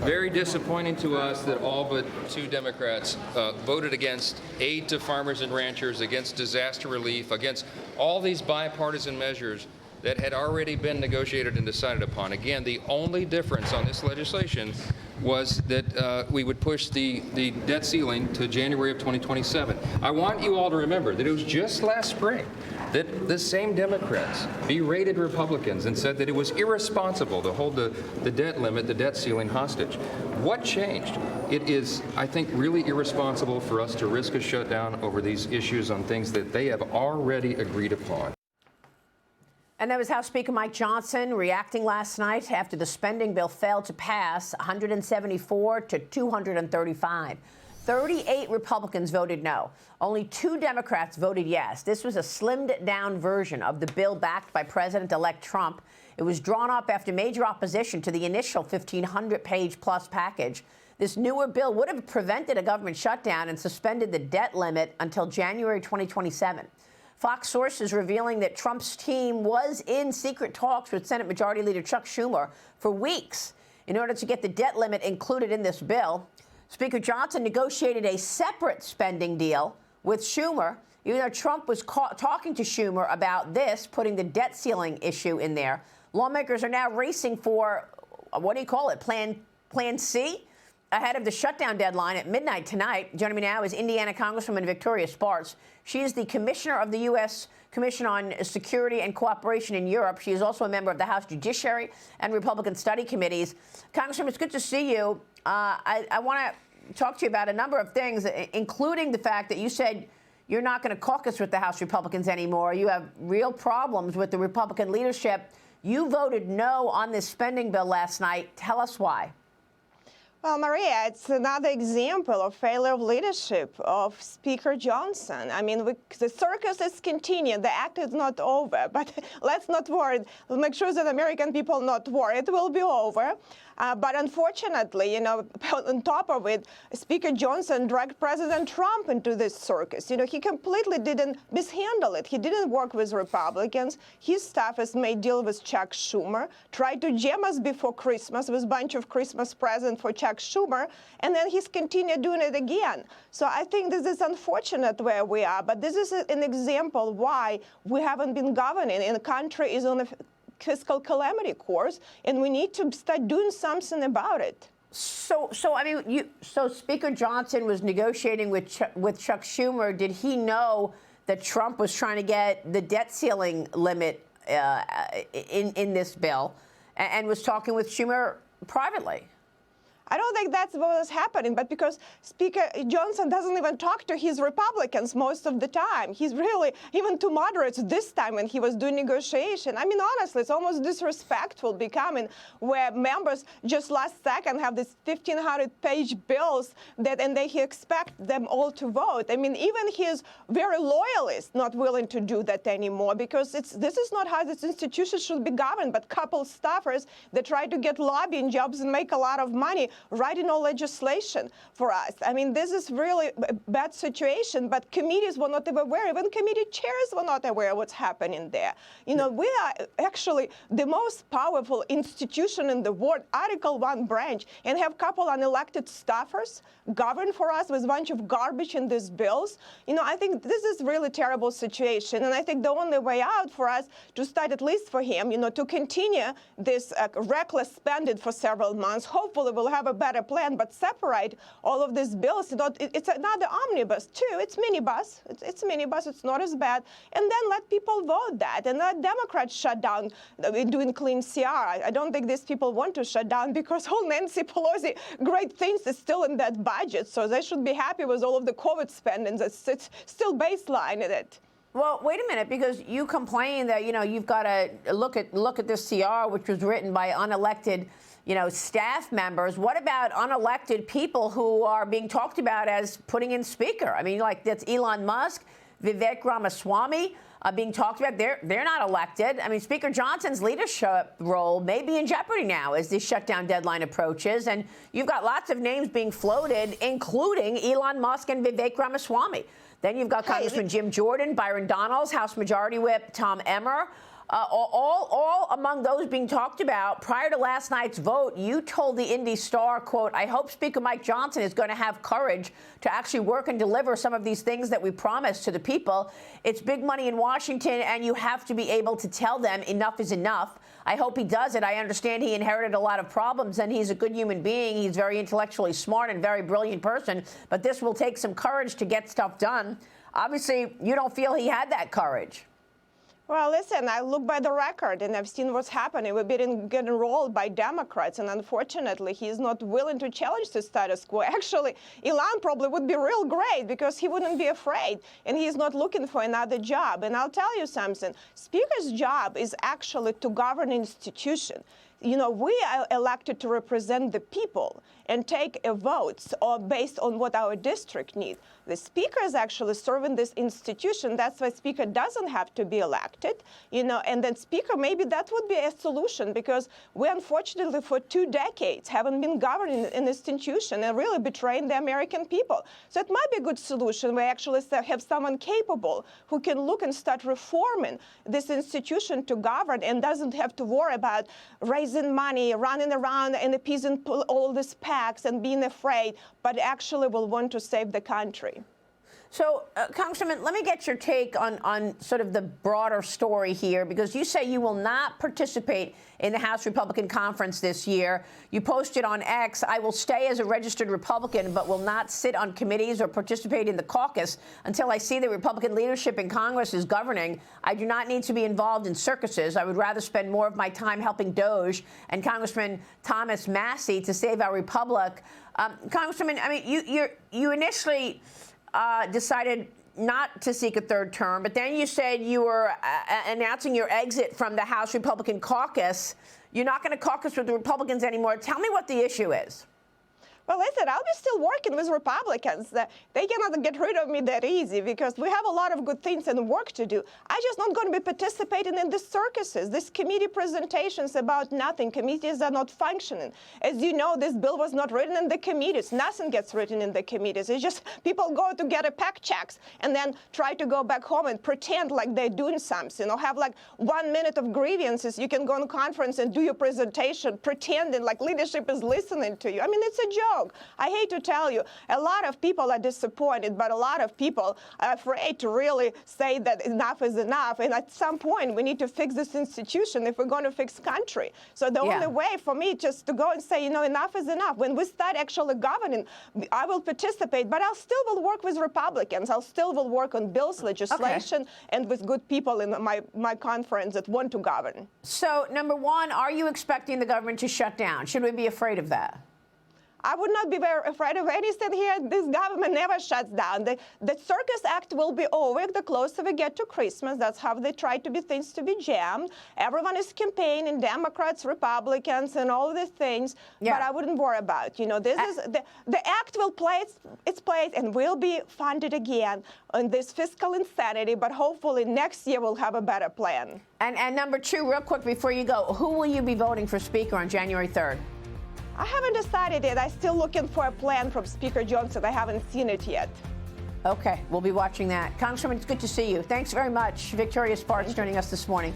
Very disappointing to us that all but 2 Democrats voted against aid to farmers and ranchers, against disaster relief, against all these bipartisan measures that had already been negotiated and decided upon. Again, the only difference on this legislation was that we would push the debt ceiling to January of 2027. I want you all to remember that it was just last spring that the same Democrats berated Republicans and said that it was irresponsible to hold the debt limit, the debt ceiling, hostage. What changed? It is, I think, really irresponsible for us to risk a shutdown over these issues on things that they have already agreed upon. And that was House Speaker Mike Johnson reacting last night after the spending bill failed to pass 174 to 235. 38 Republicans voted no. Only 2 Democrats voted yes. This was a slimmed-down version of the bill backed by President-elect Trump. It was drawn up after major opposition to the initial 1,500-page-plus package. This newer bill would have prevented a government shutdown and suspended the debt limit until January 2027. Fox sources revealing that Trump's team was in secret talks with Senate Majority Leader Chuck Schumer for weeks in order to get the debt limit included in this bill. Speaker Johnson negotiated a separate spending deal with Schumer, even though Trump was talking to Schumer about this, putting the debt ceiling issue in there. Lawmakers are now racing for, what do you call it, Plan C? Ahead of the shutdown deadline at midnight tonight. Joining me now is Indiana Congresswoman Victoria Spartz. She is the commissioner of the U.S. Commission on Security and Cooperation in Europe. She is also a member of the House Judiciary and Republican Study Committees. Congresswoman, it's good to see you. I want to talk to you about a number of things, including the fact that you said you're not going to caucus with the House Republicans anymore. You have real problems with the Republican leadership. You voted no on this spending bill last night. Tell us why. Well, Maria, it's another example of failure of leadership of Speaker Johnson. I mean, the circus is continuing. The act is not over. But let's not worry. We'll make sure that American people not worry. It will be over. But unfortunately, you know, on top of it, Speaker Johnson dragged President Trump into this circus. You know, he completely didn't mishandle it. He didn't work with Republicans. His staff has made deal with Chuck Schumer, tried to jam us before Christmas with a bunch of Christmas presents for Chuck Schumer, and then he's continued doing it again. So I think this is unfortunate where we are, but this is an example why we haven't been governing, and the country is on a fiscal calamity course, and we need to start doing something about it. So Speaker Johnson was negotiating with Chuck Schumer. Did he know that Trump was trying to get the debt ceiling limit in this bill, and was talking with Schumer privately? I don't think that's what was happening, but because Speaker Johnson doesn't even talk to his Republicans most of the time. He's really, even to moderates this time when he was doing negotiation. I mean, honestly, it's almost disrespectful becoming where members just last second have these 1,500-page bills and he expect them all to vote. I mean, even his very loyalists not willing to do that anymore, because this is not how this institution should be governed, but couple staffers that try to get lobbying jobs and make a lot of money writing all legislation for us. I mean, this is really a bad situation, but committees were not aware. Even committee chairs were not aware of what's happening there. You know, we are actually the most powerful institution in the world, Article 1 branch, and have a couple unelected staffers govern for us with a bunch of garbage in these bills. You know, I think this is really terrible situation, and I think the only way out for us to start, at least for him, you know, to continue this reckless spending for several months. Hopefully we'll have a better plan, but separate all of these bills. You know, it's another omnibus too. It's minibus. It's minibus. It's not as bad. And then let people vote that, and let Democrats shut down doing clean CR. I don't think these people want to shut down, because whole Nancy Pelosi great things is still in that budget. So they should be happy with all of the COVID spending. It's still baseline in it. Well, wait a minute, because you complain that, you know, you've got to look at this CR, which was written by unelected, you know, staff members. What about unelected people who are being talked about as putting in speaker? I mean, like, that's Elon Musk, Vivek Ramaswamy being talked about. They're not elected. I mean, Speaker Johnson's leadership role may be in jeopardy now as this shutdown deadline approaches. And you've got lots of names being floated, including Elon Musk and Vivek Ramaswamy. Then you've got Congressman Jim Jordan, Byron Donalds, House Majority Whip Tom Emmer. All among those being talked about prior to last night's vote, you told the Indy Star, quote, "I hope Speaker Mike Johnson is going to have courage to actually work and deliver some of these things that we promised to the people. It's big money in Washington, and you have to be able to tell them enough is enough. I hope he does it. I understand he inherited a lot of problems, and he's a good human being. He's very intellectually smart and very brilliant person, but this will take some courage to get stuff done." Obviously, you don't feel he had that courage. Well, listen, I look by the record, and I've seen what's happening. We're being enrolled by Democrats, and unfortunately, he's not willing to challenge the status quo. Actually, Elon probably would be real great because he wouldn't be afraid, and he's not looking for another job. And I'll tell you something. Speaker's job is actually to govern institution. You know, we are elected to represent the people and take votes based on what our district needs. The speaker is actually serving this institution. That's why speaker doesn't have to be elected, you know, and then speaker, maybe that would be a solution because we unfortunately for 2 decades haven't been governing an institution and really betraying the American people. So it might be a good solution. We actually have someone capable who can look and start reforming this institution to govern and doesn't have to worry about raising money, running around and appeasing all these PACs and being afraid, but actually will want to save the country. So, Congressman, let me get your take on sort of the broader story here, because you say you will not participate in the House Republican Conference this year. You posted on X, "I will stay as a registered Republican, but will not sit on committees or participate in the caucus until I see the Republican leadership in Congress is governing. I do not need to be involved in circuses. I would rather spend more of my time helping DOJ and Congressman Thomas Massey to save our republic." Congressman, I mean, you initially decided not to seek a third term, but then you said you were announcing your exit from the House Republican caucus. You're not going to caucus with the Republicans anymore. Tell me what the issue is. Well, listen, I'll be still working with Republicans. They cannot get rid of me that easy because we have a lot of good things and work to do. I'm just not going to be participating in these circuses, these committee presentations about nothing. Committees are not functioning. As you know, this bill was not written in the committees. Nothing gets written in the committees. It's just people go to get a PAC checks and then try to go back home and pretend like they're doing something or have like 1 minute of grievances. You can go on a conference and do your presentation pretending like leadership is listening to you. I mean, it's a joke. I hate to tell you, a lot of people are disappointed, but a lot of people are afraid to really say that enough is enough. And at some point, we need to fix this institution if we're going to fix country. So the only way for me just to go and say, you know, enough is enough. When we start actually governing, I will participate, but I'll still will work with Republicans. I'll still will work on bills, legislation, and with good people in my conference that want to govern. So, number one, are you expecting the government to shut down? Should we be afraid of that? I would not be very afraid of anything here. This government never shuts down. The Circus Act will be over the closer we get to Christmas. That's how they try to be things to be jammed. Everyone is campaigning, Democrats, Republicans, and all these things. Yeah. But I wouldn't worry about. You know, this is the act will play its place and will be funded again on this fiscal insanity. But hopefully next year we'll have a better plan. And number two, real quick before you go, who will you be voting for Speaker on January 3rd? I haven't decided yet. I'm still looking for a plan from Speaker Johnson. I haven't seen it yet. Okay, we'll be watching that. Congresswoman, it's good to see you. Thanks very much. Victoria Spartz joining us this morning.